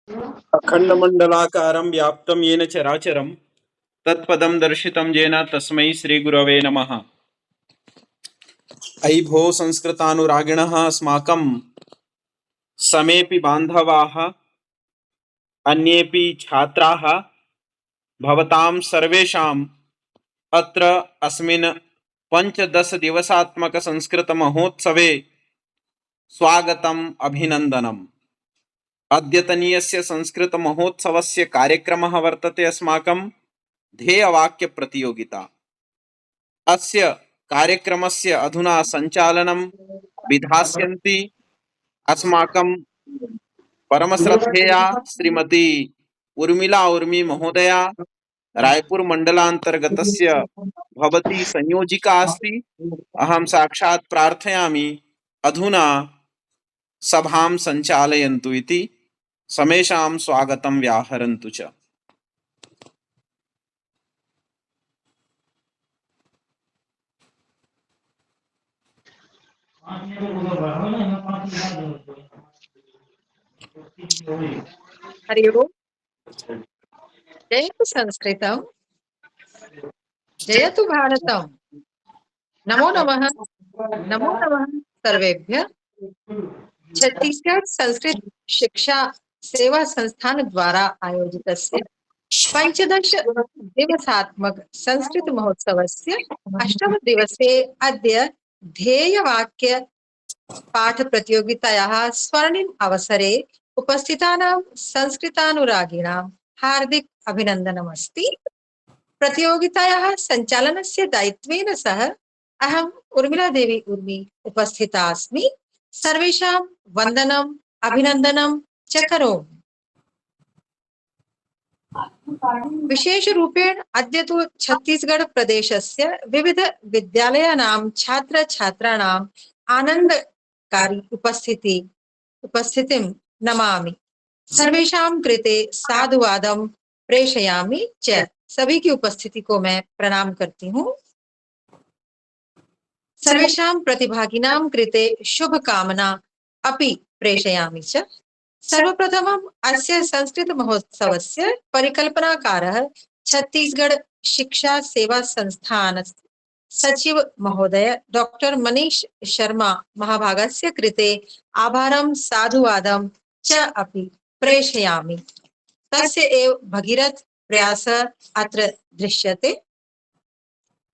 अखण्डमण्डलाकारं व्याप्तं येन चराचरं तत्पदं दर्शितं येन तस्मै श्रीगुरवे नमः। अयि भो संस्कृतानुरागिणः अस्माकं समेऽपि बान्धवाः अन्येऽपि छात्राः भवतां सर्वेषाम् अत्र अस्मिन् पञ्चदशदिवसात्मकसंस्कृतमहोत्सवे स्वागतम् अभिनन्दनम्। अद्यतनीयस्य संस्कृतमहोत्सवस्य कार्यक्रमः वर्तते अस्माकं ध्येयवाक्यप्रतियोगिता। अस्य कार्यक्रमस्य अधुना सञ्चालनं विधास्यन्ति अस्माकं परमश्रद्धेया श्रीमती उर्मिला उर्मी महोदया। रायपुर मण्डलान्तर्गतस्य भवती संयोजिका अस्ति। अहं साक्षात् प्रार्थयामि अधुना सभां सञ्चालयन्तु इति। समेषां स्वागतं व्याहरन्तु च। हरि ओम। जयतु संस्कृतम, जयतु भारतम। नमो नमः। नमो नमः सर्वेभ्यः। छत्तीसगढ़ संस्कृत शिक्षा सेवा संस्थान द्वारा आयोजितस्य पंचदश दिवसात्मक संस्कृत महोत्सवस्य अष्टम दिवसे अद्य ध्येयवाक्य पाठ प्रतियोगितायाः स्वर्णिम अवसरे उपस्थितानां संस्कृतानुरागिणां हार्दिक अभिनन्दनमस्ति। प्रतियोगितायाः सञ्चालनस्य दायित्वेन सह अहम् उर्मिला देवी उर्मी उपस्थिता अस्मि। सर्वेषां वन्दनम् अभिनन्दनं च करोमि। विशेषरूपेण अद्य तु छत्तीसगढ़ प्रदेशस्य विविध विद्यालयानां छात्र छात्राणाम् आनन्दकारी उपस्थितिं नमामि। सर्वेषां कृते साधुवादं प्रेषयामि च। सभी की उपस्थिति को मैं प्रणाम करती हूँ। सर्वेषां प्रतिभागिनां कृते शुभकामना अपि प्रेषयामि च। सर्वप्रथमम् अस्य संस्कृत महोत्सवस्य परिकल्पनाकारः छत्तीसगढ़ शिक्षा सेवा संस्थान सचिव महोदय डॉक्टर मनीष शर्मा महाभागस्य कृते आभारं साधुवादं च अपि प्रेषयामि। तस्य एव भगीरथ प्रयासः अत्र दृश्यते।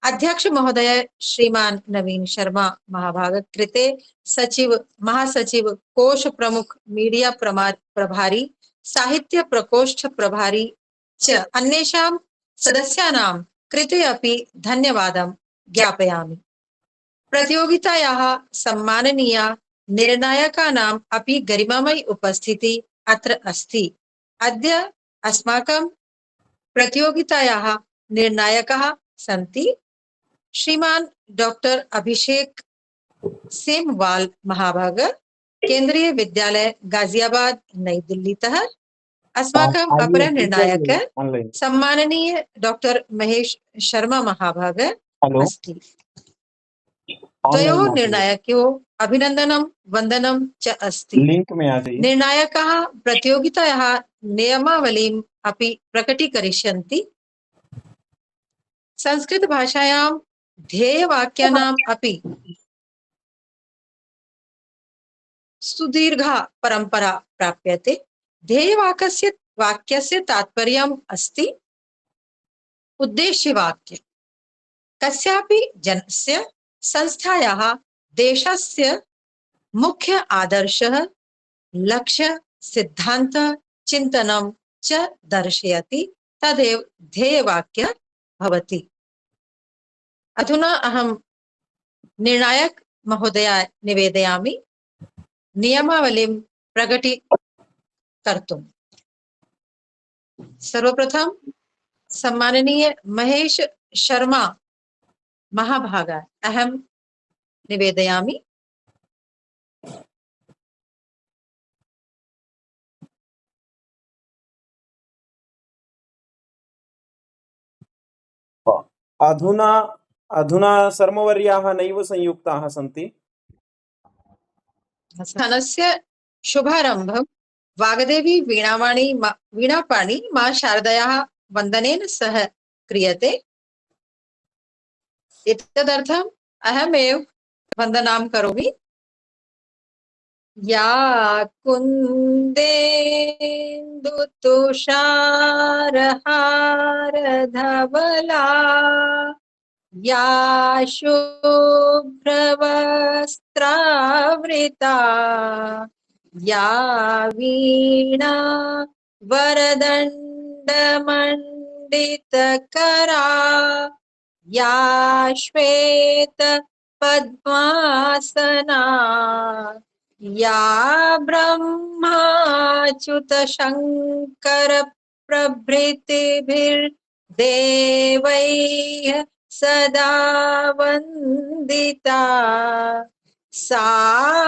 अध्यक्ष महोदय श्रीमान नवीन शर्मा महाभाग कृते सचिव महासचिव कोश प्रमुख मीडिया प्रभारी साहित्य प्रकोष्ठ प्रभारी च अन्येषां सदस्यानां कृते अपि धन्यवादं ज्ञापयामि। प्रतियोगितायाः सम्माननीया निर्णायकानाम् अपि गरिमामयी उपस्थिति अत्र अस्ति। अद्य अस्माकं प्रतियोगितायाः निर्णायकाः सन्ति श्रीमान डॉक्टर अभिषेक सेमवाल महाभाग केंद्रीय विद्यालय गाजियाबाद नई दिल्लीतः। अस्माकं अपर निर्णायक सम्माननीय डॉक्टर महेश शर्मा महाभाग अस्ति। द्वयोः निर्णायकयोः अभिनन्दनं वन्दनं च अस्ति। निर्णायकाः प्रतियोगितायाः नियमावलीम् अपि प्रकटीकरिष्यन्ति। संस्कृत भाषायां ध्येयवाक्यानाम् अपि सुदीर्घा परंपरा प्राप्यते। वाक्यस्य तात्पर्यम् अस्ति उद्देश्यवाक्य कस्यापि जनस्य संस्थायाः देशस्य मुख्य आदर्शः लक्ष्य सिद्धांत चिन्तनं च दर्शयति तदेव ध्येयवाक्य भवति। अधुना अहं निर्णायक महोदयाय निवेदयामि नियमावलीं प्रकटीकर्तुम्। सर्वप्रथम सम्माननीय महेश शर्मा महाभागाय अहं निवेदयामि। अधुना अधुना सर्ववर्याः नैव संयुक्ताः सन्ति। स्थानस्य शुभारम्भं वाग्देवी वीणापाणी मां शारदायाः वन्दनेन सह क्रियते। एतदर्थम् अहमेव वन्दनां करोमि। या कुन्देन्दुतुषारहारधवला या शुभ्रवस्त्रावृता या वीणा वरदण्डमण्डितकरा या श्वेत पद्मासना या ब्रह्माच्युत शङ्कर प्रभृतिभिर्देवैः सदा वन्दिता सा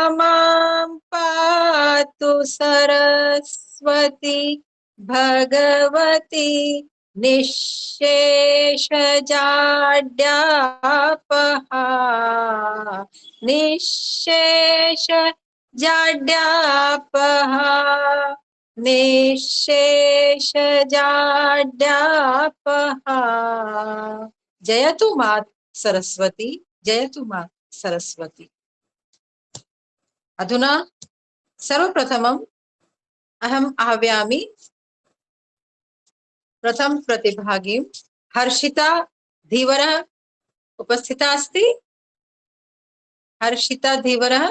मां पातु सरस्वती भगवती निःशेषजाड्यापहा निःशेषजाड्यापहा निःशेषजाड्यापहा। जयतु मां सरस्वती, जयतु मां सरस्वती। अधुना सर्वप्रथमम् अहम् आह्वयामि प्रथम प्रतिभागी हर्षिता धीवरः उपस्थिता अस्ति। हर्षिता धीवरः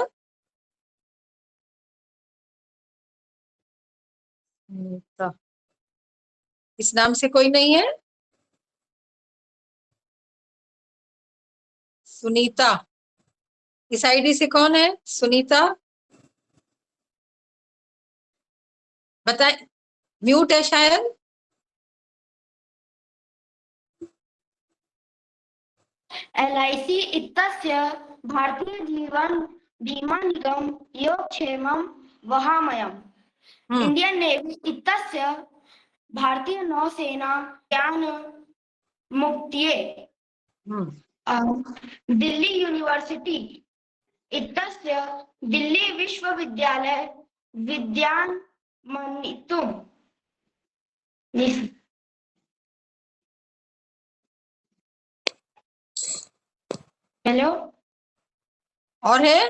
इस नाम से कोई नहीं है। सुनीता, इस आईडी से कौन है? सुनीता बताए, म्यूट है शायद। LIC इत्यस्य भारतीय जीवन बीमा निगम योगक्षेमं वहामयम्। इंडियन नेवी इत्यस्य भारतीय नौसेना ज्ञान मुक्तिये। दिल्ली यूनिवर्सिटी इत्यस्य दिल्ली विश्वविद्यालय विज्ञानमन्वितुं हेलो और है?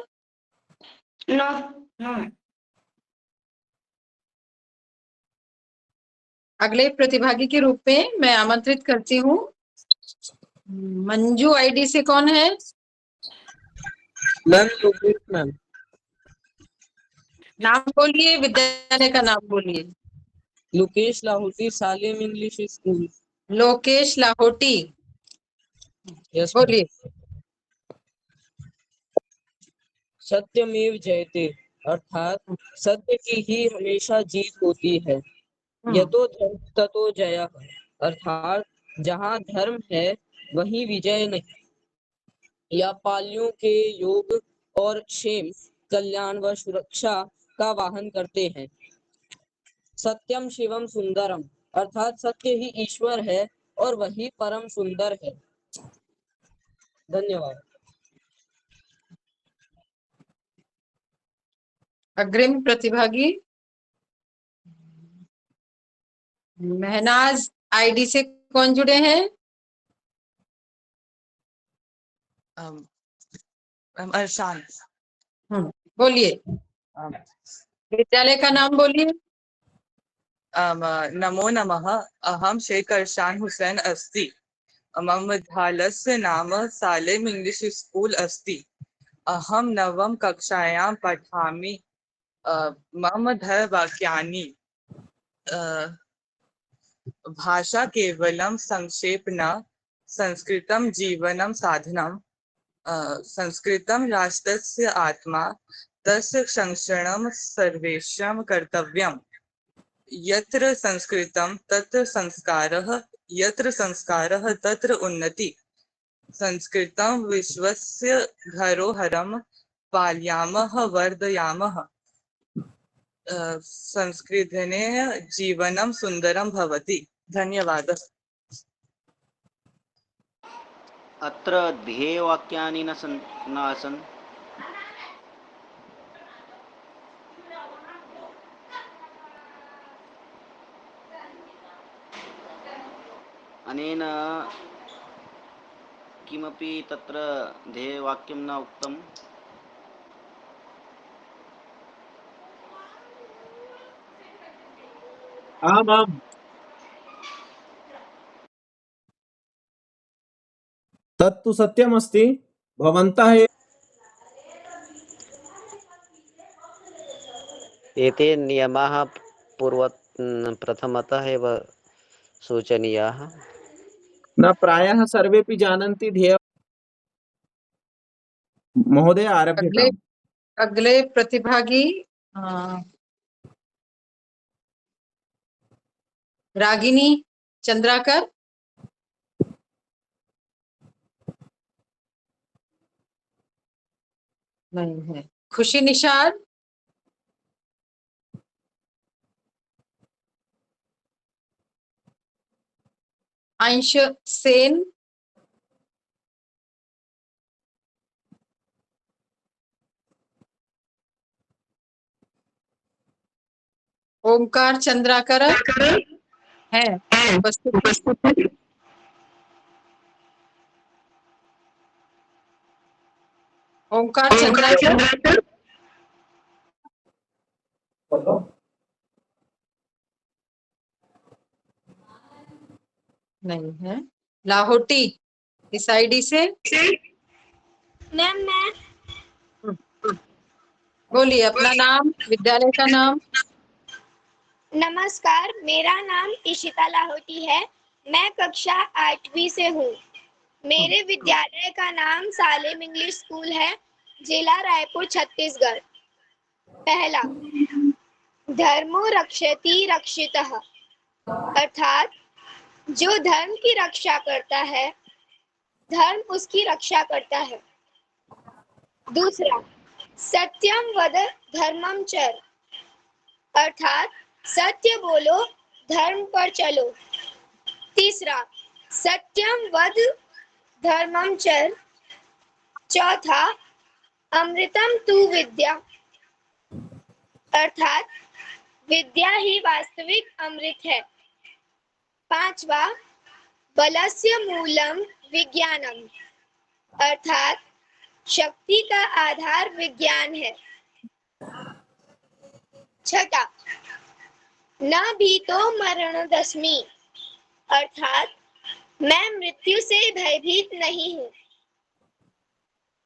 No no. अगले प्रतिभागी के रूप में मैं आमंत्रित करती हूँ। मंजू आईडी से कौन है? Ma'am Lokesh ma'am. नाम बोलिए, विद्यालय का नाम बोलिए। Lokesh Lahoti, Salem English school. Lokesh Lahoti, yes बोलिए। सत्यमेव जयते, अर्थात सत्य की ही हमेशा जीत होती है। यतो धर्म ततो जयः, अर्थात जहाँ धर्म है वहीं विजय नहीं। या पालियों के योग और क्षेम, कल्याण व सुरक्षा का वाहन करते हैं। सत्यम शिवम सुंदरम, अर्थात सत्य ही ईश्वर है और वही परम सुंदर है। धन्यवाद। अग्रिम प्रतिभागी महनाज आईडी से कौन जुड़े हैं? अरसान। बोलिए, विद्यालय का नाम बोलिए। नमो नमः। अहम शेख अरसान हुसैन अस्ति। मम विद्यालयस्य नाम सालेम इंग्लिश स्कूल अस्ति। अहम नवम कक्षायां पठामि। मम ध्येयवाक्यानि भाषा केवलं संक्षेपणा, संस्कृतं जीवनं साधनम्। संस्कृतं राष्ट्रस्य आत्मा, तस्य संरक्षणं सर्वेषां कर्तव्यम्। यत्र संस्कृतं तत्र संस्कारः, यत्र संस्कारः तत्र उन्नति। संस्कृतं विश्वस्य धरोहरं पालयामः वर्धयामः। संस्कृतेन जीवनं सुन्दरं भवति। धन्यवादः। अत्र ध्येयवाक्यानि न आसन्। अनेन किमपि तत्र ध्येयवाक्यं न उक्तम्। आम् आम्, तत्तु सत्यमस्ति। भवन्तः एते नियमाः प्रथमतः एव सूचनीयाः। न प्रायः सर्वेपि जानन्ति। ध्येय महोदय अगले आरभ्यताम्। अगले प्रतिभागी अ, रागिनी चंद्राकर। नहीं है। खुशी निषाद। अंश सेन। ओमकार चंद्राकर है उपस्थित। ओमकार चंद्राकर नहीं है। लाहौटी इस आईडी से मैम मैं बोलिए अपना नाम, विद्यालय का नाम। नमस्कार, मेरा नाम इशिता लाहौटी है। मैं कक्षा 8वीं से हूँ। मेरे विद्यालय का नाम सालेम इंग्लिश स्कूल है, जिला रायपुर, छत्तीसगढ़। पहला, धर्मो रक्षति रक्षितः, अर्थात जो धर्म की रक्षा करता है, धर्म उसकी रक्षा करता है। दूसरा, सत्यम वद धर्मम चर, अर्थात सत्य बोलो, धर्म पर चलो। तीसरा, सत्यम वद धर्मम चर। चौथा, अमृतम तु विद्या, अर्थात विद्या ही वास्तविक अमृत है। पांचवा, बलस्य मूलम विज्ञानम, अर्थात शक्ति का आधार विज्ञान है। छठा, न भीतो मरणदस्मि, अर्थात मैं मृत्यु से भयभीत नहीं हूँ।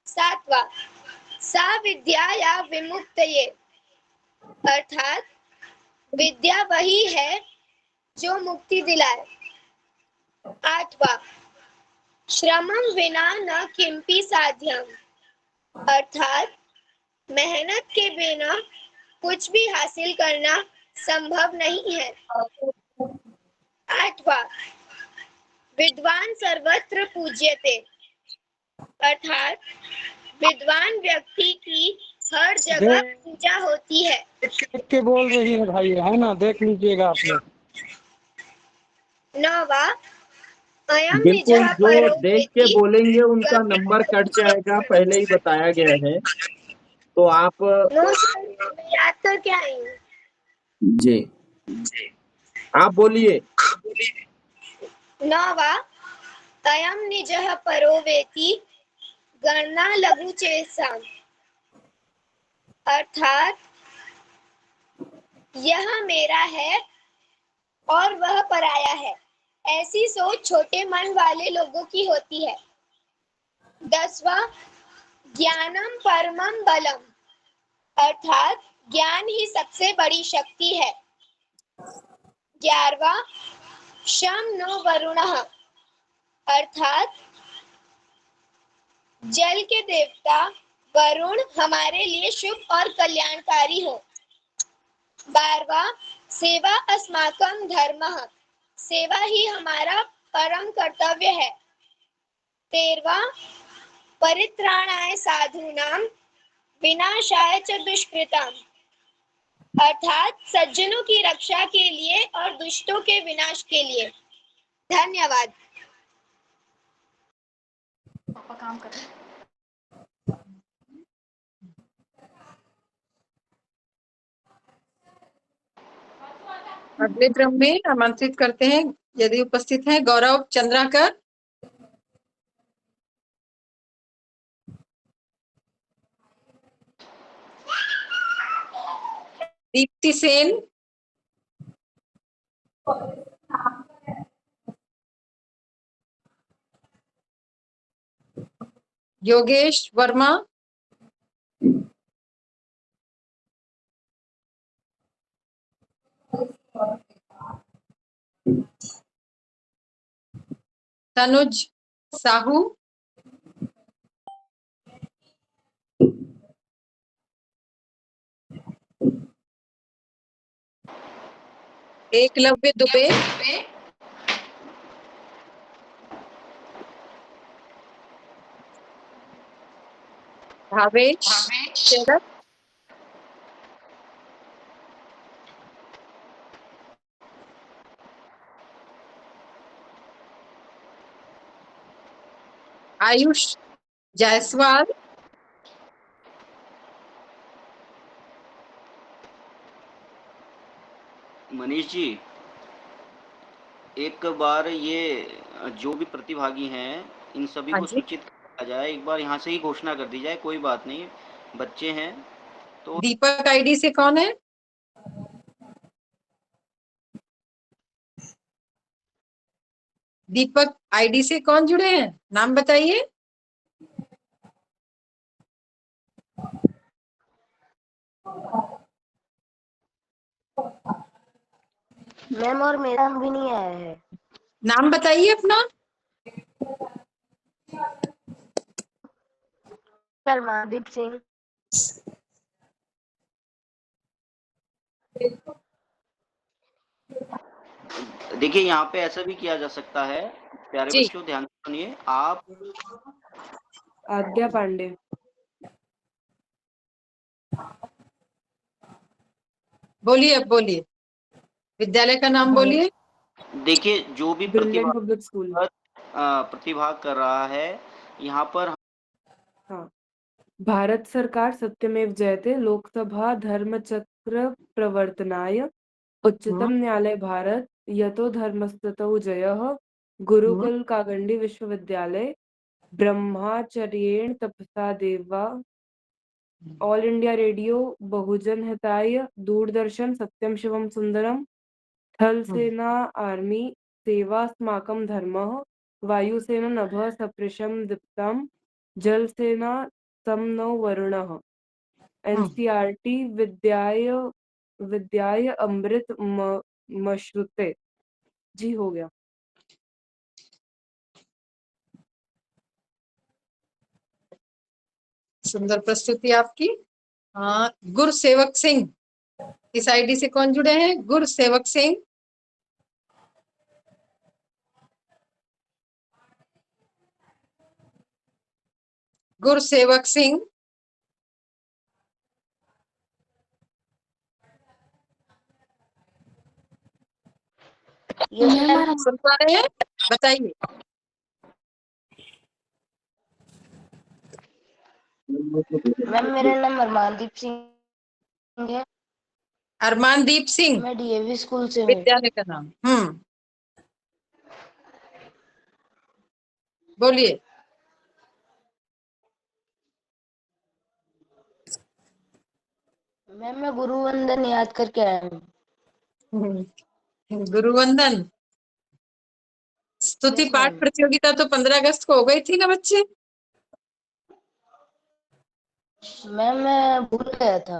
सातवां, सा विद्या या विमुक्तये, अर्थात विद्या वही है जो मुक्ति दिलाए। आठवां, श्रमं विना न किंपि साध्यम, अर्थात मेहनत के बिना कुछ भी हासिल करना संभव नहीं है। आठवां, विद्वान सर्वत्र पूज्यते, अर्थात विद्वान व्यक्ति की हर जगह पूजा होती है। देख के बोल रही है भाई, है ना, देख लीजिएगा आप लोग। नौवां, अयम बिल्कुल, निजः जो परो देख के वेति, बोलेंगे उनका नंबर कट जाएगा, पहले ही बताया गया है। तो आप मैं याद करके आई हूँ। जी आप बोलिए। नौवां, अयम निजः परो वेति गणना लघु चेताम, अर्थात यह मेरा है और वह पराया है। ऐसी सोच छोटे मन वाले लोगों की होती है। 10वां, ज्ञानम परमम बलम, अर्थात ज्ञान ही सबसे बड़ी शक्ति है। 11वां, शम नो वरुणः, अर्थात जल के देवता वरुण हमारे लिए शुभ और कल्याणकारी हो। 12वां, सेवा अस्माकं धर्मः, सेवा ही हमारा परम कर्तव्य है। 13वां, परित्राणाय साधूनां विनाशाय च दुष्कृताम, अर्थात सज्जनों की रक्षा के लिए और दुष्टों के विनाश के लिए। धन्यवाद। अगले क्रम में आमंत्रित करते हैं यदि उपस्थित है गौरव चंद्राकर, दीप्ति सेन, योगेश वर्मा, तनुज साहू, एकलव्य दुबे, भावेश शेरक, आयुष जायसवाल, मनीष जी, एक बार ये जो भी प्रतिभागी हैं इन सभी हाँ को जी, सूचित किया जाए, एक बार यहाँ से ही घोषणा कर दी जाए, कोई बात नहीं, बच्चे हैं तो। दीपक आईडी से कौन है? दीपक आईडी से कौन जुड़े हैं, नाम बताइए। मैम और मेरा भी नहीं आया है। नाम बताइए अपना। सलमानदीप सिंह। देखिए यहाँ पे ऐसा भी किया जा सकता है, प्यारे जी, बच्चों ध्यान से सुनिए आप। आद्या पांडे। बोलिए, अब बोलिए, विद्यालय का नाम भारत बोलिए। देखिए जो भी ब्रिलियंट पब्लिक स्कूल। प्रतिभाग कर रहा है यहाँ पर। हाँ, भारत सरकार सत्यमेव जयते लोकसभा धर्मचक्र प्रवर्तनाय उच्चतम न्यायालय भारत यतो धर्मस्ततो जयः गुरुकुल कागंडी विश्वविद्यालय ब्रह्माचर्येण तपसा देवा ऑल इंडिया रेडियो बहुजन हिताय दूरदर्शन सत्यम शिवम सुंदरम थल सेना आर्मी सेवास्माकं धर्मः वायुसेना नभः सपृशं दीप्तम् जल सेना समनो वरुणः एनसीईआरटी विद्याय विद्याय अमृत मश्रुते। जी हो गया। सुंदर प्रस्तुति आपकी। हाँ, गुरसेवक सिंह, इस आईडी से कौन जुड़े हैं? गुरसेवक सिंह, गुरसेवक सिंह, सुन पा रहे हैं? बताइए। मैम मेरा नाम अरमानदीप सिंह है। अरमानदीप सिंह, मैं डीएवी स्कूल से हूँ। विद्यालय का नाम। बोलिए। मैम मैं गुरुवंदन याद करके आया हूँ। गुरुवंदन स्तुति Yes, पाठ ma'am. प्रतियोगिता तो 15 अगस्त को हो गई थी ना बच्चे? मैम मैं भूल गया था।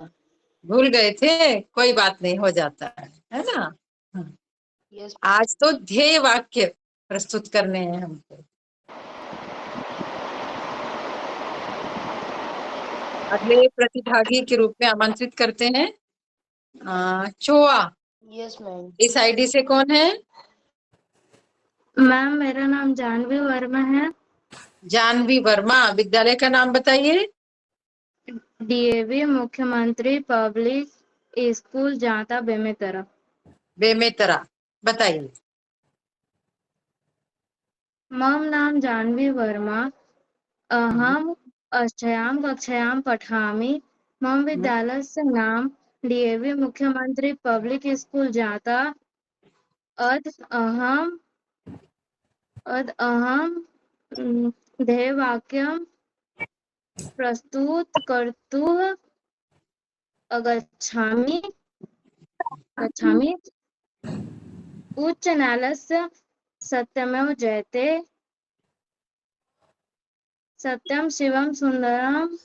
भूल गए थे, कोई बात नहीं, हो जाता है ना। यस आज तो ध्येय वाक्य प्रस्तुत करने हैं हमको। अगले प्रतिभागी के रूप में आमंत्रित करते हैं चोआ। Yes ma'am. इस आईडी से कौन है? मैम मेरा नाम जानवी वर्मा है। जानवी वर्मा, विद्यालय का नाम बताइए। डीएवी मुख्यमंत्री पब्लिक स्कूल जाता बेमेतरा। बेमेतरा, बताइए। मम नाम जानवी वर्मा। अहम अष्टयाम कक्षायां पठामि। मम विद्यालयस्य नाम डीएवी मुख्यमंत्री पब्लिक स्कूल जाता। अथ अहम अद अहम ध्येयवाक्यं प्रस्तुत कर्तुः गच्छामि उच्च न्यायालयस्य सत्यमेव जयते सत्यं शिवं सुंदरम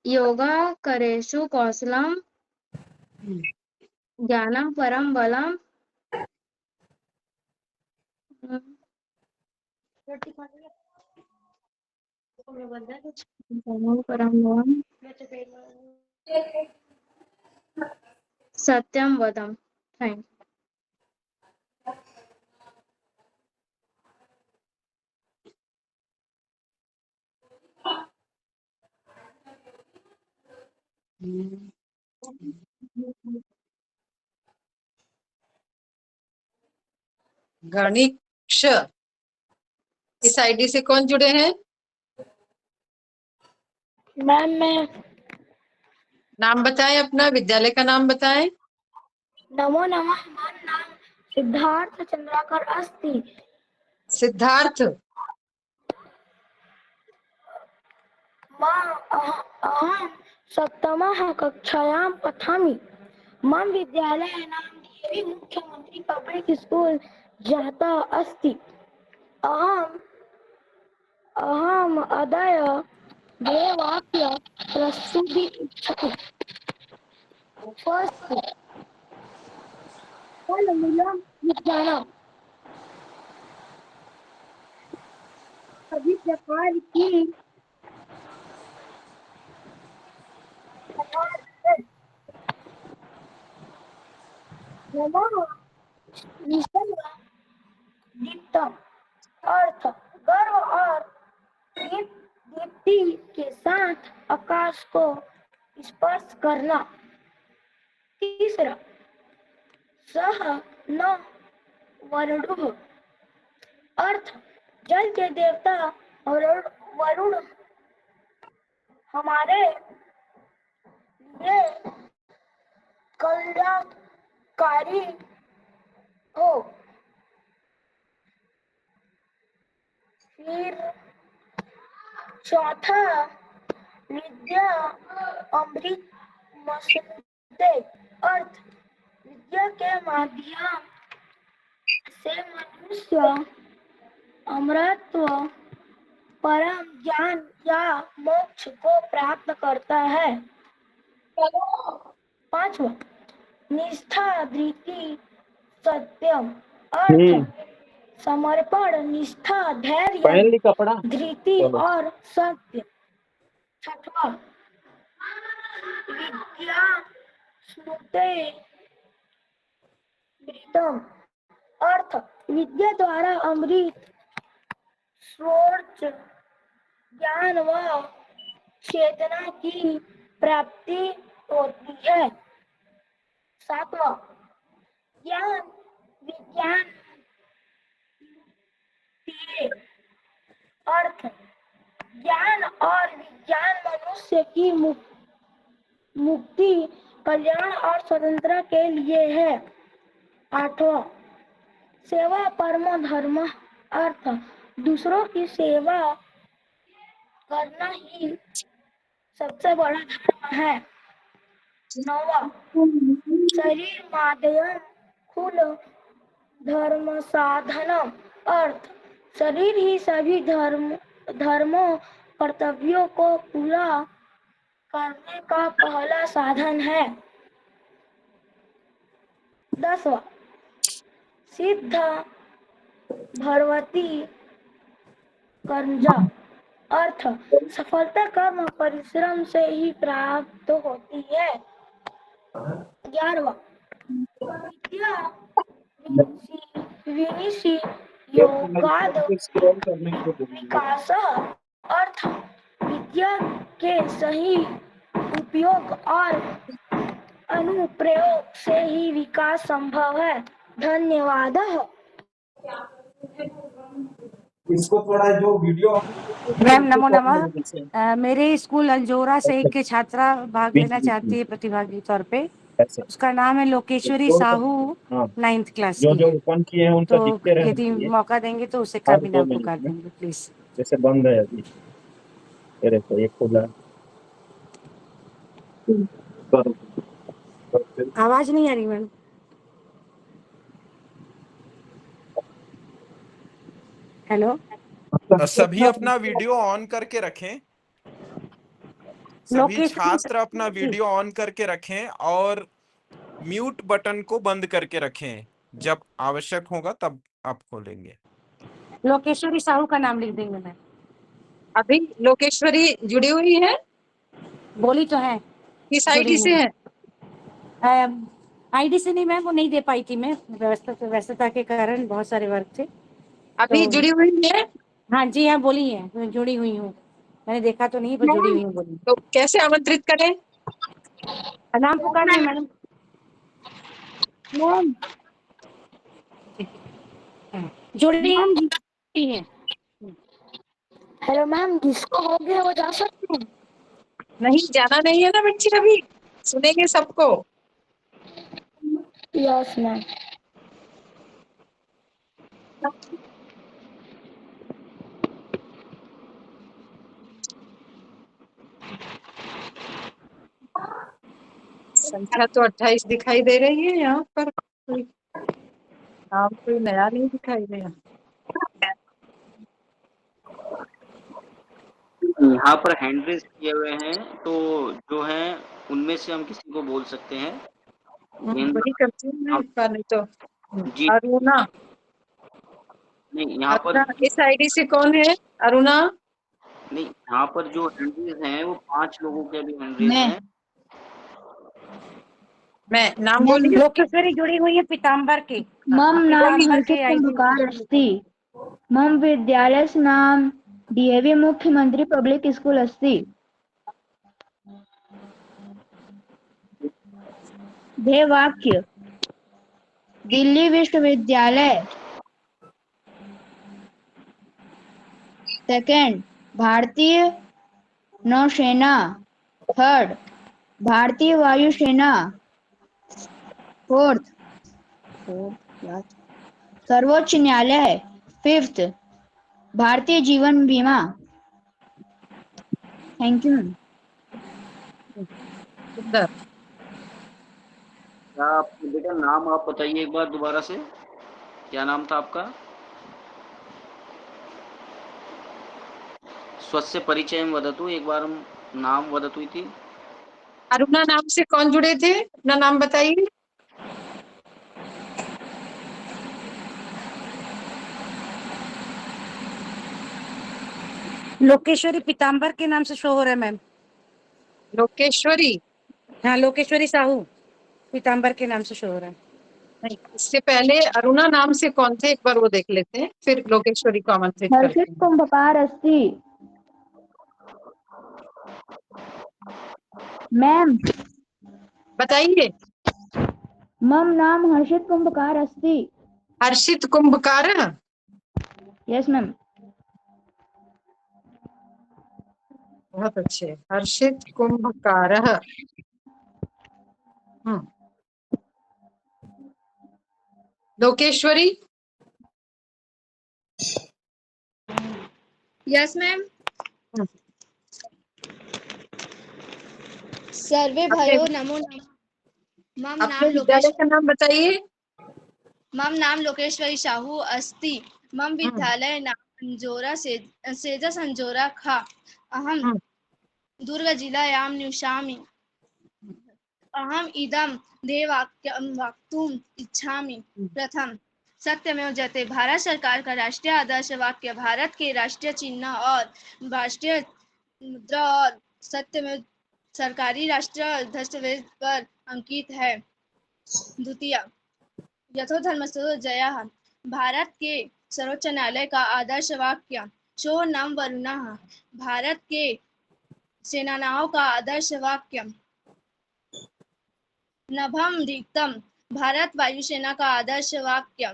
योगाकरेषु कौशलम ज्ञानं परम बलम ज्ञानं परम बलम सत्यम वदम। थैंक गणिक्ष, इस आईडी से कौन जुड़े हैं? मैम मैं नाम बताएं, अपना विद्यालय का नाम बताएं। नमो नमः। मम नाम सिद्धार्थ चंद्राकर अस्ति। सिद्धार्थ, अहं सप्तमः कक्षायां पठामि। मम विद्यालयः नाम डीएवी मुख्यमंत्री पब्लिक स्कूल जाता अस्ति। अहम अद्य ध्येयवाक्य प्रस्तुति इच्छति। फर्स्ट, फलमूलं विज्ञानम्। सभी प्रकार की दीप्तम अर्थ गर्व और दीप्ति के साथ आकाश को स्पर्श करना। तीसरा, सह न वरुणः अर्थ जल के देवता वरुण हमारे लिए कल्याणकारी हो। फिर चौथा, विद्या अमृत मसुदे अर्थ विद्या के माध्यम से मनुष्य अमरत्व परम ज्ञान या मोक्ष को प्राप्त करता है। पांचवा, निष्ठा धृति सत्यम अर्थ समर्पण निष्ठा धैर्य धृति और सत्य। छठवा, विद्या स्मृति प्रीतम अर्थ विद्या द्वारा अमृत स्वर्ण ज्ञान व चेतना की प्राप्ति होती है। सातवां, ज्ञान विज्ञान अर्थ ज्ञान और विज्ञान मनुष्य की मुक्ति कल्याण और स्वतंत्रता के लिए है। आठवां, सेवा परमो धर्म अर्थ दूसरों की सेवा करना ही सबसे बड़ा धर्म है। नौवां, शरीर माध्यम कुल धर्म साधनम अर्थ शरीर ही सभी धर्मों कर्तव्यों को पूरा करने का पहला साधन है। 10वां, सिद्ध भगवती कर्जा अर्थ सफलता कर्म परिश्रम से ही प्राप्त होती है। 11वां, विद्या विनिशी योगाद विकास अर्थ विद्या के सही उपयोग और अनुप्रयोग से ही विकास संभव है। धन्यवाद। इसको थोड़ा जो वीडियो मैम नमो नमः। मेरे स्कूल अंजोरा से एक छात्रा भाग लेना चाहती है प्रतिभागी तौर पे। ऐसे उसका नाम है लोकेश्वरी जो साहू, हाँ 9th क्लास जो की जो है। ओपन किए हैं उनका तो दिखते रहना यदि चाहिए मौका देंगे तो उसे का हर भी 2 नाम मिनट पुकार में। देंगे प्लीज। जैसे बंद है अभी, ये देखो ये खुला है। करो, तो फिर आवाज नहीं आ रही मैम। हेलो। सभी अपना वीडियो ऑन करके रखें। सभी लोकेश्वरी छात्र अपना वीडियो ऑन करके रखें और म्यूट बटन को बंद करके रखें। जब आवश्यक होगा तब आप खोलेंगे। लोकेश्वरी साहू का नाम लिख देंगे मैम। अभी लोकेश्वरी जुड़ी हुई है, बोली तो है किस जुड़ी आईडी से हुई। है? आईडी से नहीं मैम, वो नहीं दे पाई थी मैं, व्यस्तता के कारण बहुत सारे वर्क थे। अभी तो जुड़ी हुई है हाँ जी, हाँ बोली है, मैं जुड़ी हुई हूँ। मैंने देखा तो नहीं पर जुड़ी हुई हूँ बोली। तो कैसे आमंत्रित करें? नाम पुकार दें मैडम। मैम जुड़ी मैम है। हेलो मैम, जिसको हो गया वो जा सकते हैं। नहीं, जाना नहीं है ना बच्चे, अभी सुनेंगे सबको। Yes ma'am. संख्या तो 28 दिखाई दे रही है यहाँ पर, कोई नाम कोई नया नहीं दिखाई दे रहा। यहाँ पर हैंड रेज किए हुए हैं, तो जो है उनमें से हम किसी को बोल सकते हैं। वही करती हूँ मैं एक बार, नहीं तो जी अरुणा। नहीं, यहाँ पर अरुणा इस आईडी से कौन है? अरुणा। नहीं, यहाँ पर जो हैंड रेज हैं वो 5 लोगों के भी हैंड रेज मैं हैं। मैं नाम मैम बोलिए। लोकेश्वरी जुड़ी हुई है पीताम्बर की। मम नाम पीताम्बर हर्षित के आईडी। कुंभकार अस्ति। मम विद्यालय नाम डीएवी मुख्यमंत्री पब्लिक स्कूल अस्ति। ध्येय वाक्य दिल्ली विश्वविद्यालय। सेकंड, भारतीय नौसेना। थर्ड, भारतीय वायुसेना। फोर्थ, सर्वोच्च न्यायालय। फिफ्थ, भारतीय जीवन बीमा। Thank you ma'am. सुंदर। क्या आप बेटा नाम आप बताइए एक बार दोबारा से, क्या नाम था आपका? स्वस्य परिचयं वदतु एकवारं, नाम वदतु इति। अरुणा नाम से कौन जुड़े थे? अपना नाम बताइए। लोकेश्वरी पीताम्बर के नाम से शो हो रहा है मैम। लोकेश्वरी। हाँ, लोकेश्वरी साहू पीताम्बर के नाम से शो हो रहा है। नहीं, इससे पहले अरुणा नाम से कौन थे, एक बार वो देख लेते हैं, फिर लोकेश्वरी को आमंत्रित हर्षित करते हैं। कुंभकार अस्ति। मैम बताइए। मम नाम हर्षित कुंभकार अस्ति। हर्षित कुंभकार। Yes ma'am. बहुत अच्छे, हर्षित कुंभकार। लोकेश्वरी। Yes ma'am. सर्वे अपने भयो नमो नमः। मम अपने नाम विद्यालय का नाम बताइए। मम नाम लोकेश्वरी साहू अस्ति। मम विद्यालय नाम अंजोरा सेजा संजोरा खा। अहम दुर्ग जिलायां निवसामि। अहम इदं ध्येयवाक्यं वक्तुम् इच्छामि। प्रथम, सत्यमेव जयते। भारत सरकार का राष्ट्रीय आदर्श वाक्य भारत के राष्ट्रीय चिन्ह और राष्ट्रीय मुद्रा और सत्यमेव सरकारी राष्ट्रीय दस्तावेज पर अंकित है। द्वितीय, यथो धर्मस्ततो जयः। भारत के सर्वोच्च न्यायालय का आदर्श वाक्य शो नम वरुणः। भारत के सेनाओं का आदर्श वाक्य नभम दीप्तम। भारत वायुसेना का आदर्श वाक्य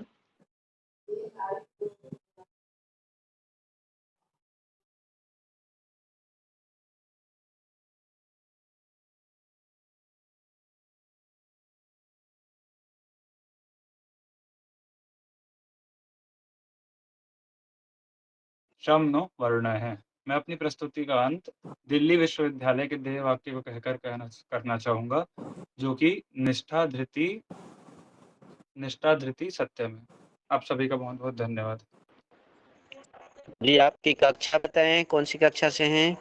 श्रम नो वर्ण है। मैं अपनी प्रस्तुति का अंत दिल्ली विश्वविद्यालय के ध्येय वाक्य को कहकर करना चाहूंगा, जो कि निष्ठा धृति सत्यम है। आप सभी का बहुत बहुत धन्यवाद। जी, आपकी कक्षा बताएं, कौन सी कक्षा से हैं?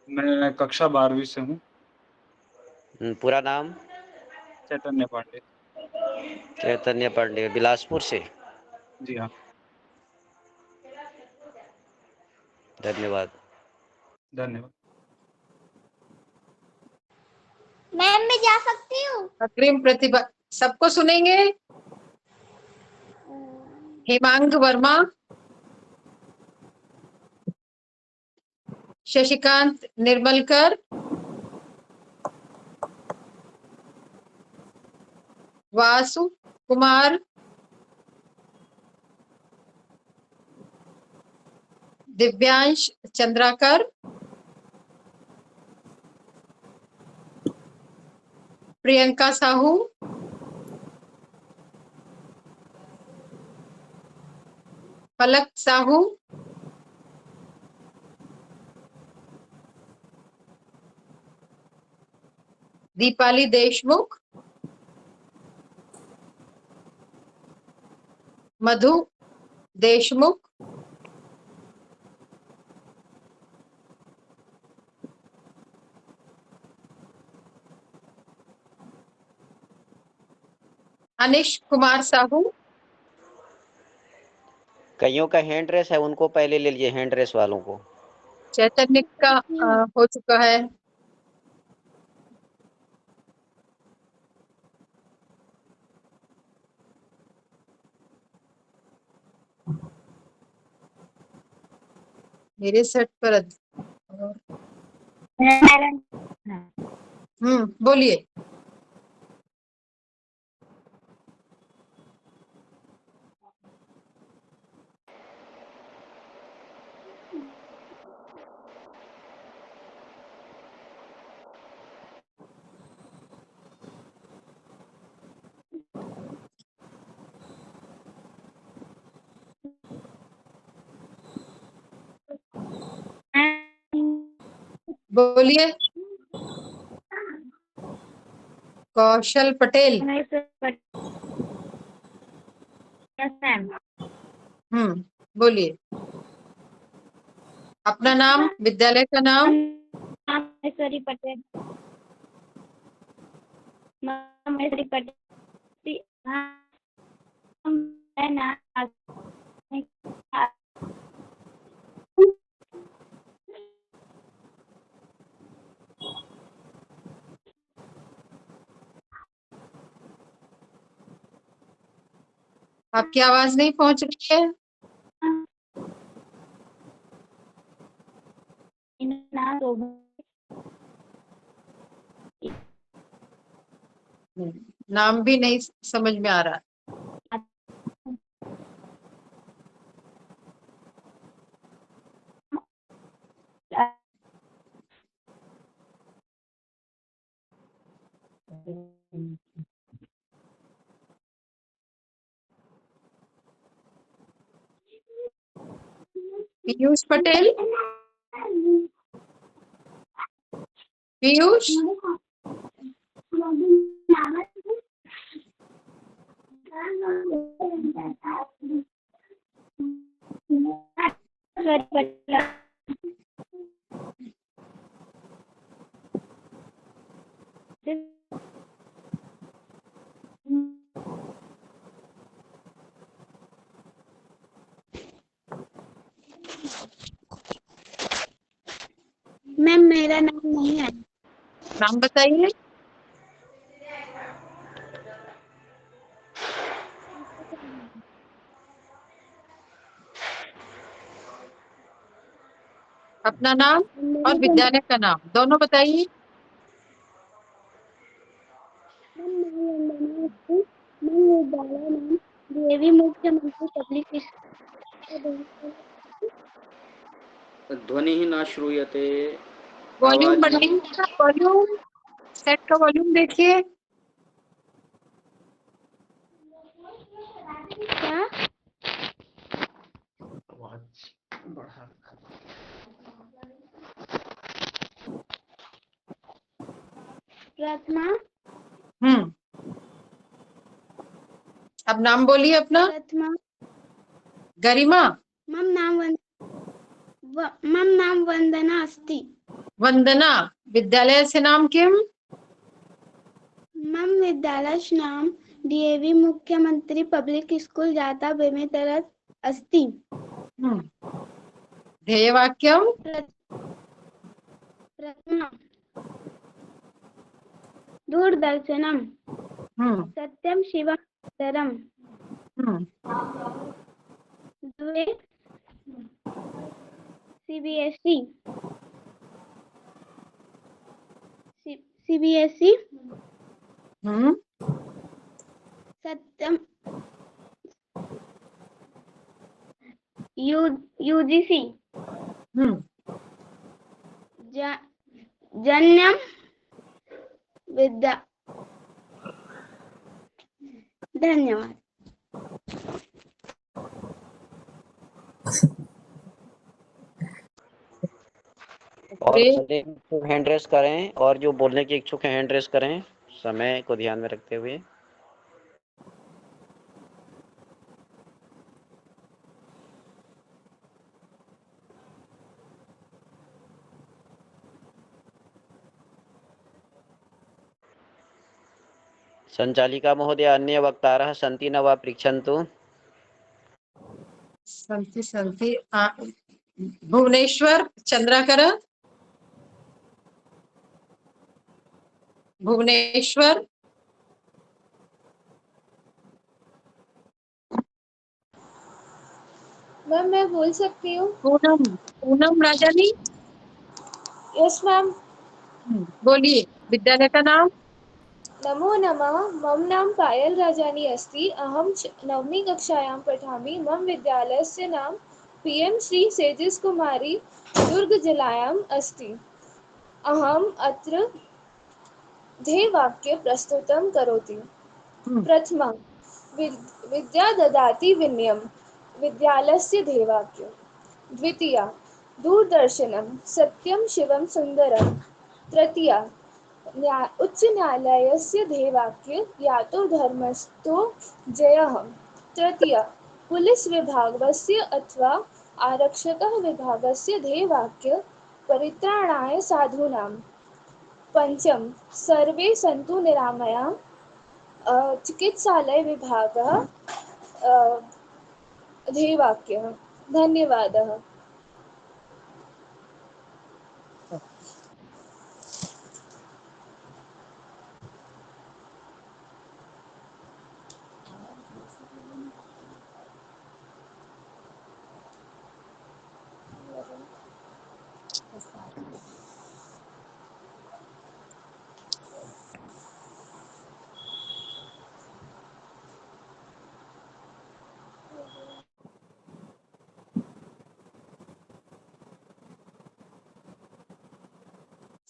मैं कक्षा 12वीं से हूँ। पूरा नाम? चैतन्य पांडे। चैतन्य पांडे, बिलासपुर से। जी हाँ, धन्यवाद। धन्यवाद। मैम मैं जा सकती हूँ? अग्रिम प्रतिभा सबको सुनेंगे। हेमांग वर्मा, शशिकांत निर्मलकर, वासु कुमार, दिव्यांश चंद्राकर, प्रियंका साहू, पलक साहू, दीपाली देशमुख, मधु देशमुख, अनिश कुमार साहू। कईयों का हैंड रेस है, उनको पहले ले लीजिए, हैंड रेस वालों को। चैतन्य का हो चुका है। मेरे सेट पर बोलिए। बोलिए। कौशल पटेल। बोलिए अपना नाम, विद्यालय का नाम। महेश्वरी पटेल। महेश्वरी पटेल। आपकी आवाज नहीं पहुंच रही है। नाम भी नहीं समझ में आ रहा। पीयूष पटेल। पीयूष। मैम मेरा नाम नहीं है। नाम बताइए। अपना नाम और विद्यालय का नाम दोनों बताइए। देवी मुख्यमंत्री पब्लिक ध्वनि ही न श्रूयते। वॉल्यूम आवाज नहीं। बढ़ाइए। वॉल्यूम सेट का वॉल्यूम देखिए। क्या आवाज बढ़ा। प्रथमा। अब नाम बोलिए अपना। प्रथमा। गरिमा। मम नाम वंदना अस्ति। वंदना। विद्यालयस्य नाम किम्? मम विद्यालयस्य नाम डीएवी मुख्यमंत्री पब्लिक स्कूल जाता बेमेतरत् अस्ति। ध्येयवाक्यम्? प्रथमा दूरदर्शनम् सत्यं शिवं सुन्दरम्। द्वे सीबीएसई सत्यम यूजीसी जन्यम विद्या। धन्यवाद। और सभी हैंड रेस करें और जो बोलने के इच्छुक हैं हैंड रेस करें, समय को ध्यान में रखते हुए। संचालिका महोदय, अन्य वक्तारः सन्ति न वा पृच्छन्तु। सन्ति। भुवनेश्वर चंद्राकर। भुवनेश्वर। मैम मैं बोल सकती हूँ? पूनम राजानी। Yes ma'am. बोलिए विद्यालय का नाम। नमो नमः। मम नाम पायल राजानी अस्ति। अहं नवमी कक्षायां पठामि। मम विद्यालयस्य नाम पीएम श्री सेजिस् कुमारी दुर्ग जिलायाम् अस्ति। अहम् अत्र ध्येयवाक्य प्रस्तुतं करोति। प्रथमं विद्या ददाति विनयं विद्यालयस्य ध्येयवाक्यं। द्वितीया दूरदर्शनं सत्यं शिवं सुन्दरं। तृतीया उच्च न्यायालयस्य ध्येयवाक्य यातो धर्मस्थो जयः। तृतीया पुलिस विभागस्य अथवा आरक्षकः विभागस्य ध्येयवाक्य परित्राणाय साधूनां। पंचम सर्वे सन्तु निरामया चिकित्सालय विभागः ध्येयवाक्यः। धन्यवादः।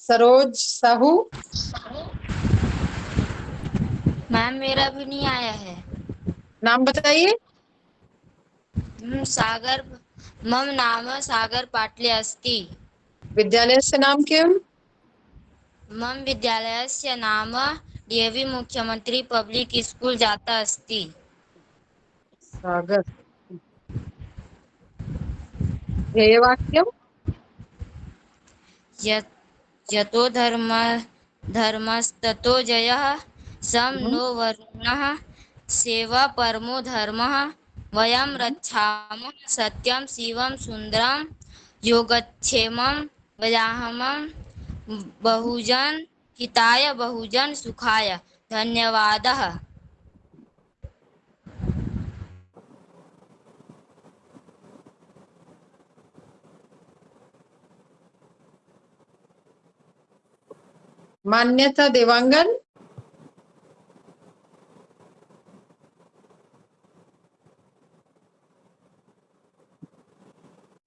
सरोज साहू। मैम मेरा भी नहीं आया है। नाम बताइए। सागर मम नाम सागर पाटले अस्ति। विद्यालयस्य नाम किम्? मम विद्यालयस्य नाम डीएवी मुख्यमंत्री पब्लिक स्कूल जाता अस्ति। सागर। ध्येयवाक्यम्? यतो धर्मस्ततो जयः। सम नो वर्णः सेवा परमो धर्मः। वयं रक्षामः सत्यं शिवं सुन्दरं। योगक्षेमं वयामः बहुजन हिताय बहुजन सुखाय। धन्यवादः। मान्यता देवांगन।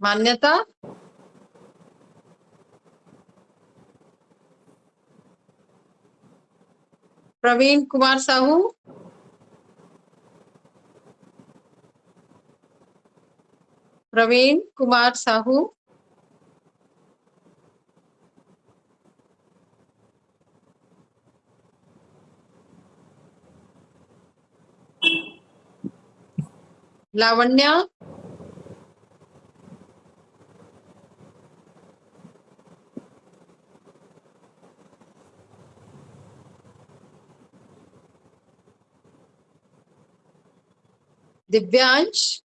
मान्यता। प्रवीण कुमार साहू। प्रवीण कुमार साहू। लावण्या, दिव्यांश,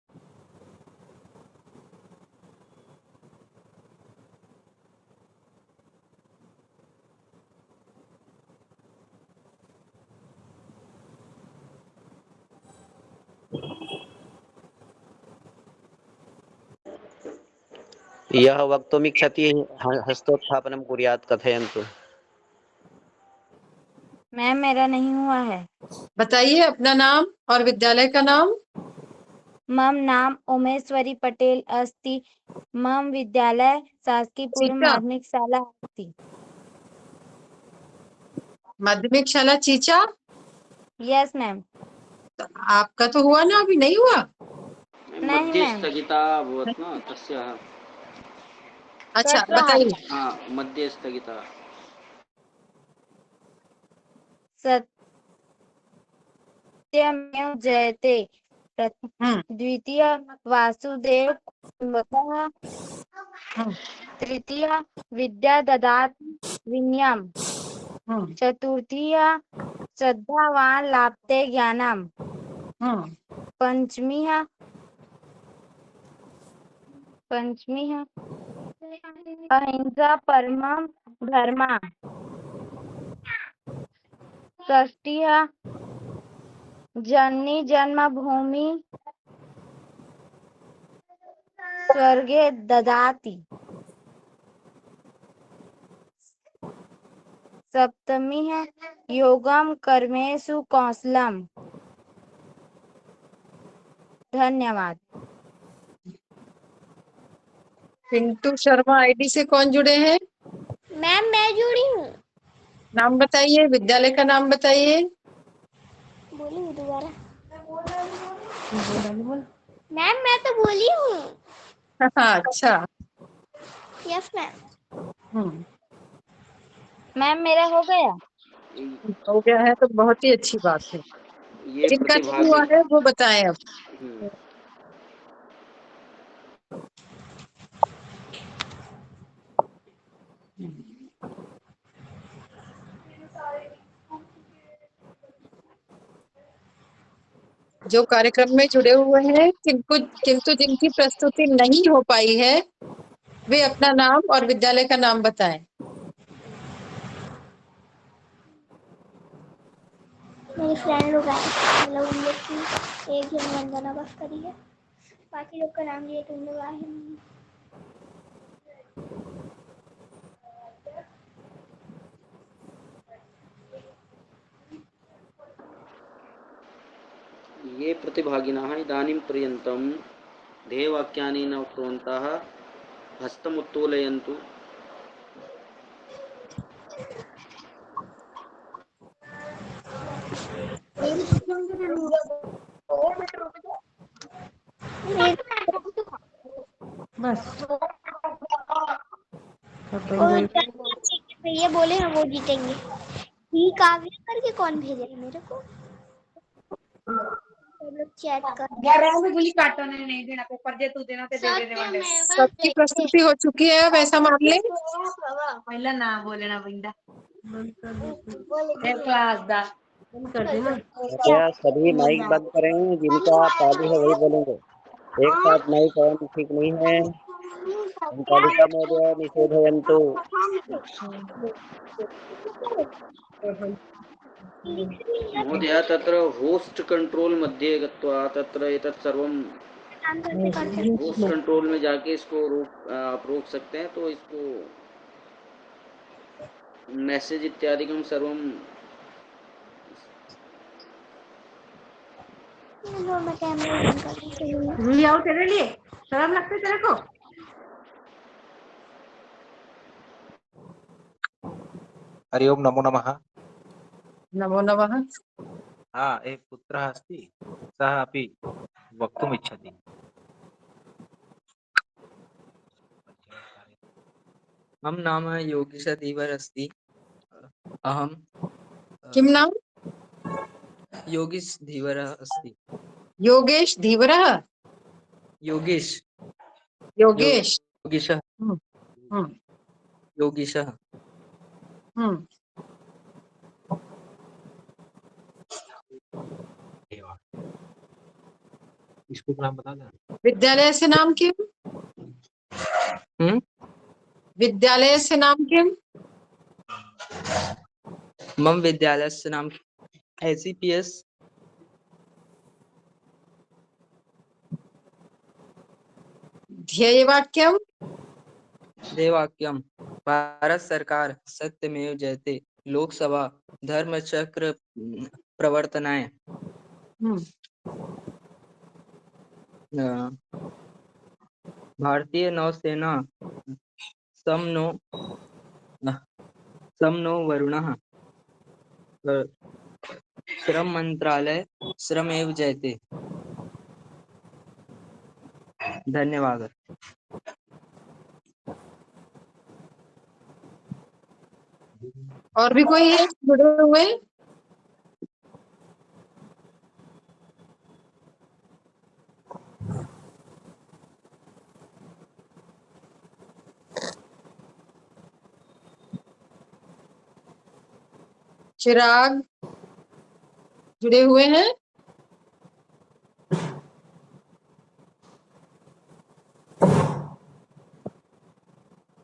यः वक्तुमिच्छति हस्तोत्थापनं कुर्यात् कथयन्तु। मैम मेरा नहीं हुआ है। बताइए अपना नाम और विद्यालय का नाम। मम नाम उमेश्वरी पटेल अस्ति। मम विद्यालय शासकीय पूर्व चीचा, माध्यमिक शाला अस्ति। माध्यमिक शाला चीचा। Yes ma'am. तो आपका तो हुआ ना, अभी नहीं हुआ। नहीं मध्ये मैम। स्थगिता अभवत् न तस्याः। अच्छा कट रहा बताइए। हाँ, मध्ये स्थगिता। सत्यमेव जयते। द्वितीय वासुदेव कुटुंबकः। तृतीय विद्या ददाति विनयम्। चतुर्थीय श्रद्धावान लाभते ज्ञानम्। पंचमी अहिंसा परमं धर्मः। षष्ठी जननी जन्मभूमि स्वर्गे ददाति। सप्तमी योगम कर्मेषु कौशलम। धन्यवाद। पिंटू शर्मा आईडी से कौन जुड़े हैं? मैम मैं जुड़ी हूँ। नाम बताइए, विद्यालय का नाम बताइए। बोली दोबारा। मैम मैं तो बोली हूँ। अच्छा। Yes ma'am. मैम मेरा हो गया। हो गया है तो बहुत ही अच्छी बात है। ये जिनका नहीं प्रतिभागी। हुआ है वो बताएं अब। जो कार्यक्रम में जुड़े हुए हैं किंतु जिनकी प्रस्तुति नहीं हो पाई है वे अपना नाम और विद्यालय का नाम बताएं। मेरी फ्रेंड लोग आए, मतलब उन लोग की एक जन वंदना बस करी है, बाकी लोग का नाम लिए तो उन लोग आए नहीं। ये प्रतिभागिनः इदानीं पर्यन्तं ध्येयवाक्यानि न उक्तवन्तः। हस्तम् उत्तोलयन्तु। भैया बोले हैं वो जीतेंगे। ही काव्य करके कौन भेजे है मेरे को? चैट कर। सबकी प्रस्तुति हो चुकी है, अब ऐसा मान लें। पहला ना बोलना बिंदा कृपया सभी माइक बंद करें, जिनका चालू है वही बोलेंगे। एक साथ माइक ऑन ठीक नहीं है। संचालिका महोदय निषेधयन्तु। महोदय तत्र होस्ट कंट्रोल मध्ये गत्वा तत्र एतत् सर्वं होस्ट कंट्रोल में जाके इसको आप रोक सकते हैं, तो इसको मैसेज इत्यादिकं सर्वं आओ तेरे लिए शर्म लगती तेरे को? हरि ओम नमो नमः। नमो नमः। एक पुत्रः अस्ति, सः अपि वक्तुम् इच्छति। मम नाम योगेश धीवर अस्ति। अहम किम नाम? योगेश धीवर अस्ति। योगेश धीवरः। योगेश योगेश। योगीशः हम्म, हम्म, योगीशः हम्म। इसको नाम बता देना। विद्यालय से नाम किम? विद्यालय से नाम किम? मम विद्यालयस्य नाम ACPS ध्येयवाक्यम? ध्येयवाक्यम भारत सरकार सत्यमेव जयते लोकसभा धर्मचक्र प्रवर्तनाय भारतीय नौसेना समनो वरुणः श्रम मंत्रालय श्रमेव जयते। धन्यवाद। और भी कोई है जुड़े हुए? चिराग जुड़े हुए हैं?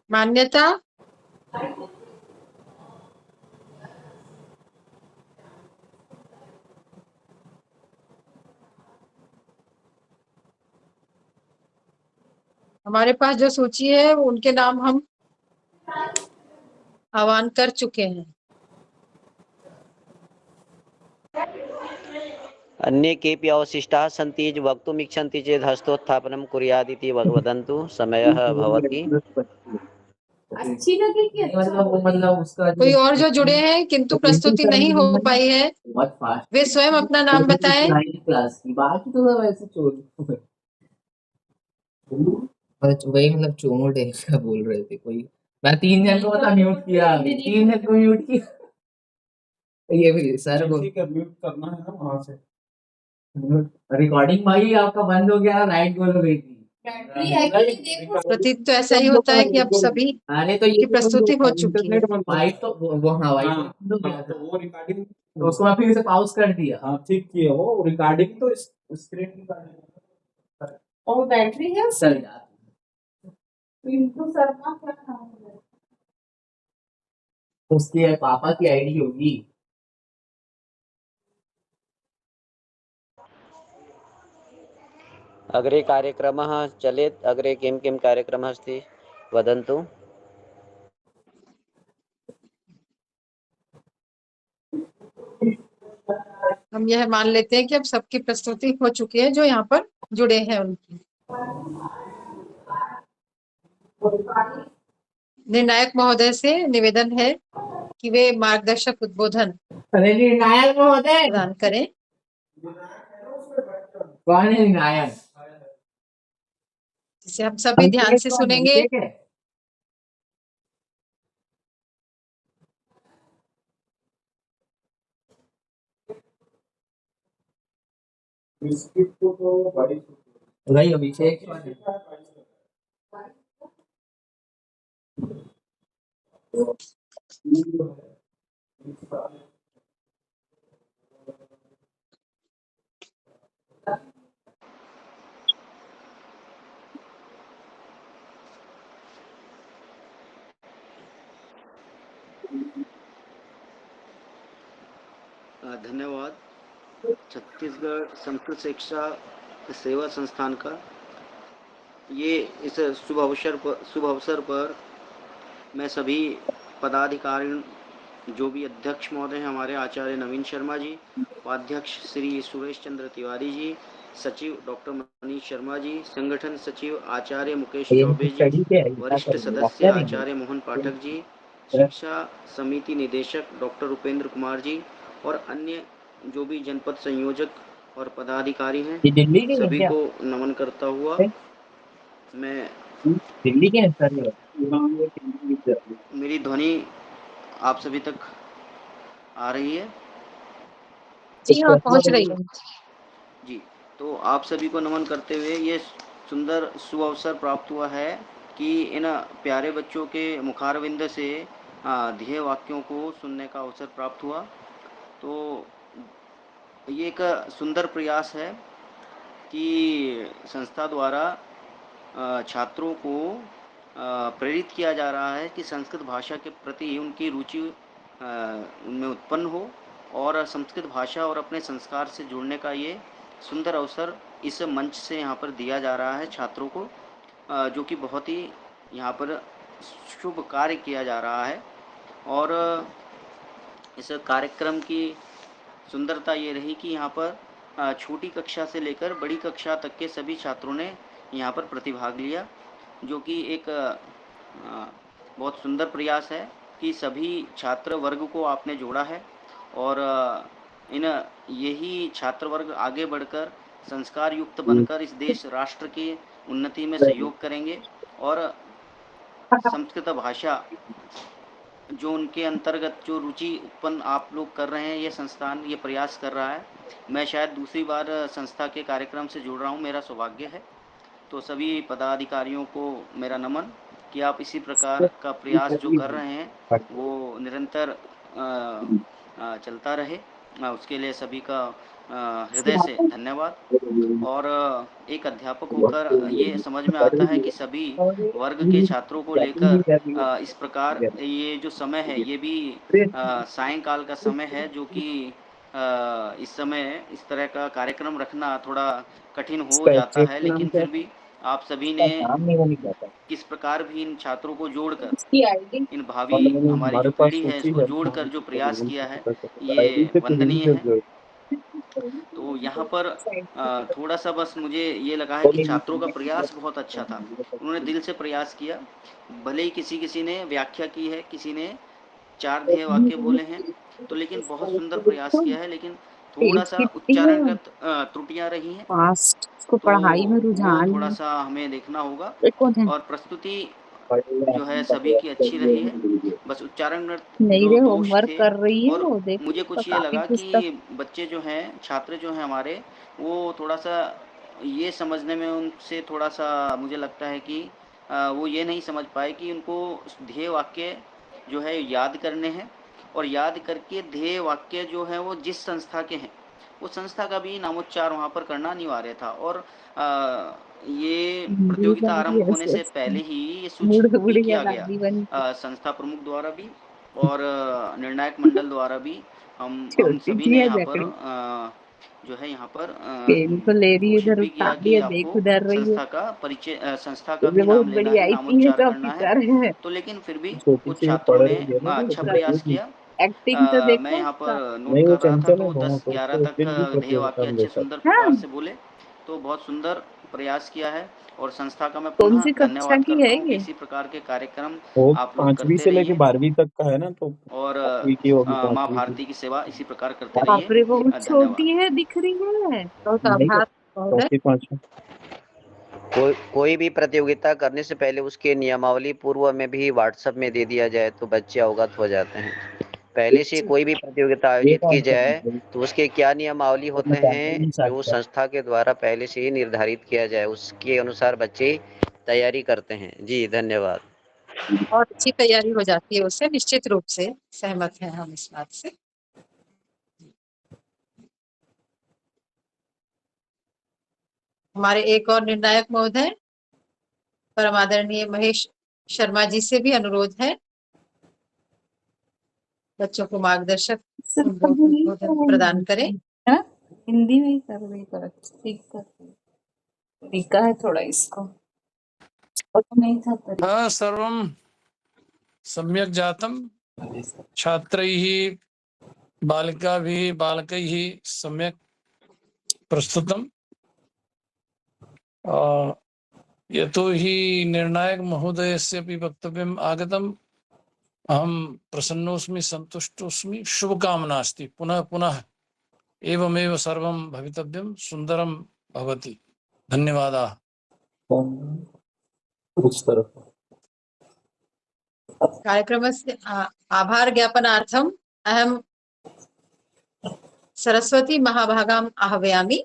मान्यता? हमारे पास जो सूची है उनके नाम हम आह्वान कर चुके हैं। अन्ये केऽपि अवशिष्टाः सन्ति वक्तुम् इच्छन्ति चेत् हस्तोत्थापनं कुर्यादिति वदन्तु। समयः भवति। अच्छी लगी कि मतलब उसका कोई और जो जुड़े हैं किंतु प्रस्तुति नहीं हो पाई है वे स्वयं अपना नाम बताएं। क्लास की बाकी तो सब ऐसे चोर वही मतलब चोमो डेल का बोल रहे थे कोई। मैं 3 जन को बता म्यूट किया 3 जन को म्यूट किया। ये भी सर को ठीक है म्यूट करना है ना वहां से। रिकॉर्डिंग भाई आपका बंद हो गया लाइट गोल हो गई थी। प्रतीत तो ऐसा ही होता है कि अब सभी अरे तो की प्रस्तुति हो चुकी है। वाइफ तो वो हाँ वाइफ तो वो रिकॉर्डिंग तो उसको मैं फिर से पॉज कर दिया। हाँ ठीक किया वो रिकॉर्डिंग तो स्क्रीन रिकॉर्डिंग। और बैटरी है सर यार पिंटू शर्मा क्या नाम है उसके पापा की आईडी होगी। अग्रे कार्यक्रमः चलेत्। अग्रे किं कार्यक्रमः अस्ति वदन्तु। हम यह मान लेते हैं कि अब सबकी प्रस्तुति हो चुकी है जो यहाँ पर जुड़े हैं उनकी। निर्णायक महोदय से निवेदन है कि वे मार्गदर्शक उद्बोधन निर्णायक महोदय प्रदान करें। कौन है निर्णायक जिसे हम सभी ध्यान से सुनेंगे। भाई अभिषेक धन्यवाद। छत्तीसगढ़ संस्कृत शिक्षा सेवा संस्थान का ये इस शुभ अवसर पर मैं सभी पदाधिकारी जो भी अध्यक्ष महोदय हैं हमारे आचार्य नवीन शर्मा जी, उपाध्यक्ष श्री सुरेश चंद्र तिवारी जी, सचिव डॉक्टर मनीष शर्मा जी, संगठन सचिव आचार्य मुकेश चौबे जी, वरिष्ठ सदस्य आचार्य मोहन पाठक जी, शिक्षा समिति निदेशक डॉक्टर उपेंद्र कुमार जी और अन्य जो भी जनपद संयोजक और पदाधिकारी हैं सभी को नमन करता हुआ मैं दिल्ली के सर मेरी ध्वनि आप सभी तक आ रही है? जी हाँ पहुंच रही है। जी, तो आप सभी को नमन करते हुए ये सुंदर सुअवसर प्राप्त हुआ है कि इन प्यारे बच्चों के मुखारविंद से ध्येय वाक्यों को सुनने का अवसर प्राप्त हुआ। तो ये एक सुंदर प्रयास है कि संस्था द्वारा छात्रों को प्रेरित किया जा रहा है कि संस्कृत भाषा के प्रति उनकी रुचि उनमें उत्पन्न हो और संस्कृत भाषा और अपने संस्कार से जुड़ने का ये सुंदर अवसर इस मंच से यहाँ पर दिया जा रहा है छात्रों को, जो कि बहुत ही यहाँ पर शुभ कार्य किया जा रहा है। और इस कार्यक्रम की सुंदरता ये रही कि यहाँ पर छोटी कक्षा से लेकर बड़ी कक्षा तक के सभी छात्रों ने यहाँ पर प्रतिभाग लिया, जो कि एक बहुत सुंदर प्रयास है कि सभी छात्र वर्ग को आपने जोड़ा है और यही छात्र वर्ग आगे बढ़कर संस्कार युक्त बनकर इस देश राष्ट्र की उन्नति में सहयोग करेंगे और संस्कृत भाषा जो उनके अंतर्गत जो रुचि उत्पन्न आप लोग कर रहे हैं, ये संस्थान ये प्रयास कर रहा है। मैं शायद दूसरी बार संस्था के कार्यक्रम से जुड़ रहा हूँ, मेरा सौभाग्य है। तो सभी पदाधिकारियों को मेरा नमन कि आप इसी प्रकार का प्रयास जो कर रहे हैं वो निरंतर चलता रहे, उसके लिए सभी का हृदय से धन्यवाद। और एक अध्यापक होकर ये समझ में आता है कि सभी वर्ग के छात्रों को लेकर इस प्रकार ये जो समय है ये भी सायंकाल का समय है, जो कि इस समय इस तरह का कार्यक्रम रखना थोड़ा कठिन हो जाता है, लेकिन फिर भी आप सभी ने किस प्रकार भी इन छात्रों को जोड़कर इन भावी हमारी जो पीढ़ी है इसको जोड़कर जो प्रयास किया है ये वंदनीय है। तो यहाँ पर थोड़ा सा बस मुझे ये लगा है कि छात्रों का प्रयास बहुत अच्छा था, उन्होंने दिल से प्रयास किया। भले ही किसी ने व्याख्या की है, किसी ने 4 ध्येय वाक्य बोले हैं, तो लेकिन बहुत सुंदर प्रयास किया है, लेकिन थोड़ा सा उच्चारणगत त्रुटियां रही हैं, को पढ़ाई में तो वो रुझान थोड़ा है। सा हमें देखना होगा। कौन है? और प्रस्तुति जो है सभी की अच्छी रही है, बस उच्चारणगत नहीं जो रे, दोष होमवर्क थे। कर रही है और वो, देख मुझे उसका कुछ ये काफी लगा पुस्तक। कि बच्चे जो हैं, छात्र जो हैं हमारे, वो थोड़ा सा ये समझने में उनसे थोड़ा सा मुझे लगता है कि वो ये नहीं समझ पाए कि उनको ध्येय वाक्य जो है याद करने हैं और याद करके ध्येय वाक्य जो है वो जिस संस्था के हैं उस संस्था का भी नामोच्चार वहाँ पर करना अनिवार्य था। और ये प्रतियोगिता आरंभ होने से पहले ही ये सूचित भी बुढ़िया किया गया दादी बन संस्था प्रमुख द्वारा भी और निर्णायक मंडल द्वारा भी। हम छोटी सभी सी ने है यहाँ पर जकड़ी, जो है यहाँ पर पेन को ले रही है, घोषित इधर भी उठा किया रही कि है, देख आपको उधर रही है। संस्था का परिचय संस्था का ये भी बहुत नाम लेना बड़ी है, आईपी है, नामोच्चार तो करना है। ऑफिसर है। तो लेकिन फिर भी छोटी कुछ सी छात्रों पढ़ ने रही है ना, अच्छा तो प्रयास देखिए। किया। एक्टिंग तो मैं देखो यहाँ उसका। पर नोट नहीं, वो कर रहा था, चंचल है तो बहुत, 10-11 उसको तक फिर भी ध्येय प्रतियोगिता वाक्य में अच्छे लेता है। सुंदर हाँ, प्रकार से बोले, तो बहुत सुंदर प्रयास किया है। और संस्था का मैं कौन पुनः सी कक्षा धन्यवाद की करता है हूँ कि ये? इसी प्रकार के कार्यक्रम वो आप लोग 5वीं करते से लेके रहिए 12वीं तक का है ना, तो और 8वीं की होगी, माँ 5वीं की। भारती की सेवा इसी प्रकार करते बाप रहिए। रे, बहुत धन्यवाद। छोटी है, दिख रही है। बहुत नहीं तो आभार महोदय। 4वीं 5वीं। कोई भी प्रतियोगिता करने से पहले उसके नियमावली पूर्व में भी व्हाट्सएप में दे दिया जाए तो बच्चे अवगत हो जाते हैं। पहले से कोई भी प्रतियोगिता ये आयोजित की कौन सा जाए है? तो उसके क्या नियमावली तो होते मैं जानता ही हैं नहीं जो सकता। संस्था के द्वारा पहले से ही निर्धारित किया जाए, उसके अनुसार बच्चे तैयारी करते हैं। जी धन्यवाद। बहुत अच्छी तैयारी हो जाती है उससे, निश्चित रूप से सहमत हैं हम इस बात से। हमारे एक और निर्णायक महोदय परम आदरणीय महेश शर्मा जी से भी अनुरोध है, बच्चों को मार्गदर्शक प्रदान करें। है ना, हिंदी में ही कर रही, कर ठीक कर तरीका है थोड़ा इसको, और तो नहीं था तरीका। सर्वं सम्यक् जातं छात्रैः बालिकाभिः बालकैः सम्यक् प्रस्तुतं। यतोहि निर्णायक महोदयस्यपि वक्तव्यम् आगतम्, अहं प्रसन्नोऽस्मि, सन्तुष्टोऽस्मि, शुभकामना अस्ति। पुनः पुनः एवमेव सर्वं भवितव्यं, सुन्दरं भवति। धन्यवादाः। उस तरफ कार्यक्रमस्य आभार ज्ञापनार्थम् अहं सरस्वती महाभागाम् आह्वयामि।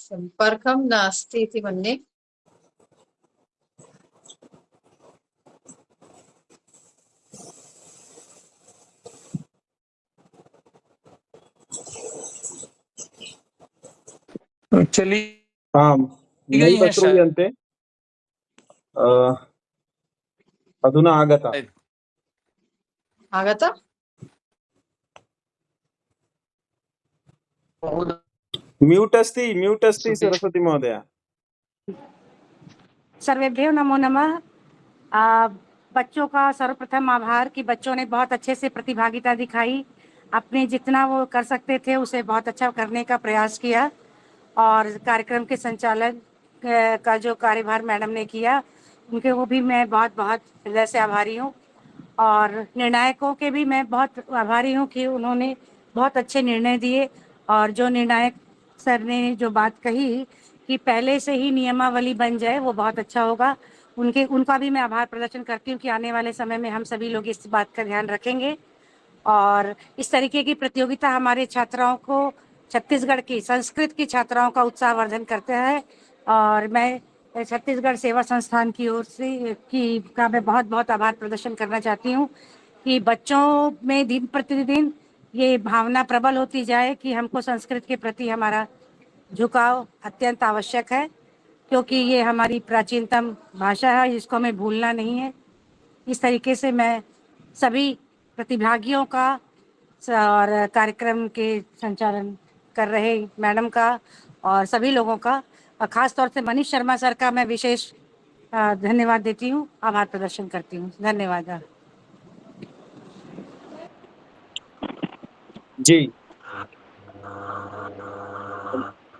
संपर्कं नास्ति इति मन्ये। चली आम् गई नैव है शायद। श्रूयन्ते अधुना आगता। आगता? म्यूट् अस्ति सरस्वती महोदया। सर्वेभ्यो नमो नमः। बच्चों का सर्वप्रथम आभार कि बच्चों ने बहुत अच्छे से प्रतिभागिता दिखाई, अपने जितना वो कर सकते थे उसे बहुत अच्छा करने का प्रयास किया, और कार्यक्रम के संचालन का जो कार्यभार मैडम ने किया उनके वो भी मैं बहुत बहुत हृदय से आभारी हूँ। और निर्णायकों के भी मैं बहुत आभारी हूँ कि उन्होंने बहुत अच्छे निर्णय दिए, और जो निर्णायक सर ने जो बात कही कि पहले से ही नियमावली बन जाए वो बहुत अच्छा होगा, उनका भी मैं आभार प्रदर्शन करती हूँ कि आने वाले समय में हम सभी लोग इस बात का ध्यान रखेंगे। और इस तरीके की प्रतियोगिता हमारे छात्राओं को, छत्तीसगढ़ की संस्कृत की छात्राओं का उत्साहवर्धन करते हैं, और मैं छत्तीसगढ़ सेवा संस्थान की ओर से का मैं बहुत बहुत आभार प्रदर्शन करना चाहती हूँ कि बच्चों में दिन प्रतिदिन ये भावना प्रबल होती जाए कि हमको संस्कृत के प्रति हमारा झुकाव अत्यंत आवश्यक है, क्योंकि ये हमारी प्राचीनतम भाषा है, जिसको हमें भूलना नहीं है। इस तरीके से मैं सभी प्रतिभागियों का और कार्यक्रम के संचालन कर रहे मैडम का और सभी लोगों का, और खास तौर से मनीष शर्मा सर का मैं विशेष धन्यवाद देती हूँ, आभार प्रदर्शन करती हूँ। धन्यवाद। जी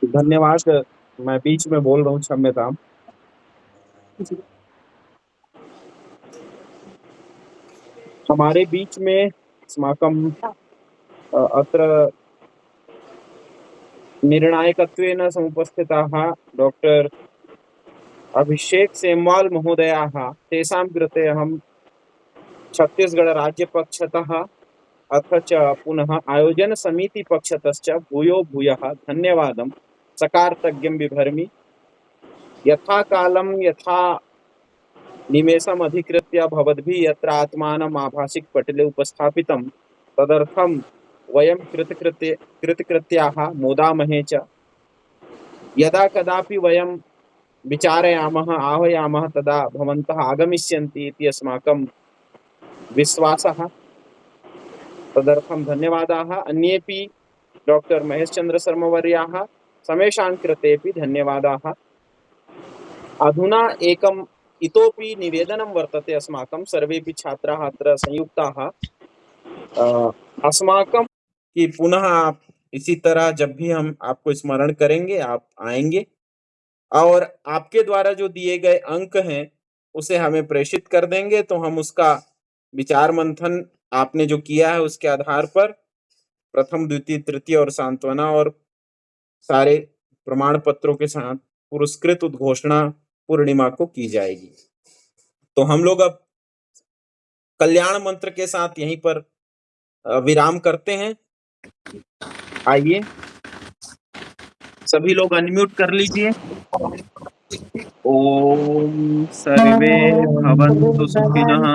धन्यवाद। मैं बीच में बोल रहा हूँ, क्षम्यताम्। हमारे बीच में अस्माकं अत्र निर्णायकत्वेन समुपस्थिताः डॉक्टर अभिषेक सेमवाल महोदयाः, तेषां कृते अहं छत्तीसगढ़ राज्यपक्षतः अथ च पुनः आयोजन समिति पक्षतश्च भूयो भूयः धन्यवादं सकार्तज्ञं बिभर्मि। यथा कालं यथा निमेषम् अधिकृत्य भवद्भिः यत्र आत्मानम् आभासिक पटले उपस्थापितं तदर्थं वयं कृतकृत्याः मोदामहे च। यदा कदापि वयं विचारयामः आह्वयामः तदा भवन्तः आगमिष्यन्ति इति अस्माकं विश्वासः। तदर्थं धन्यवादाः। अन्येपि डॉक्टर महेश चंद्र शर्मा वर्याः समेषां कृतेपि धन्यवादाः। अधुना एकम् इतोपि निवेदनं वर्तते अस्माकं सर्वेपि छात्राः अत्र संयुक्ताः। अस्माकं कि पुनः आप इसी तरह जब भी हम आपको स्मरण करेंगे आप आएंगे, और आपके द्वारा जो दिए गए अंक हैं उसे हमें प्रेषित कर देंगे, तो हम उसका विचार मंथन आपने जो किया है उसके आधार पर प्रथम द्वितीय तृतीय और सांत्वना और सारे प्रमाण पत्रों के साथ पुरस्कृत उद्घोषणा पूर्णिमा को की जाएगी। तो हम लोग अब कल्याण मंत्र के साथ यहीं पर विराम करते हैं। आइए सभी लोग अनम्यूट कर लीजिए। ओम सर्वे भवन्तु सुखिनः,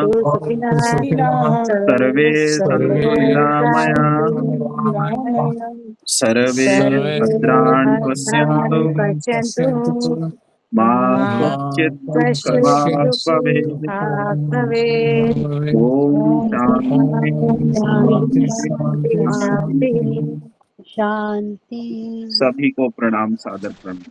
सर्वे सन्तु निरामयाः, सर्वे भद्राणि पश्यन्तु, मा कश्चित् दुःखभाग् भवेत्। ओम शांति। सभी को प्रणाम, सादर प्रणाम।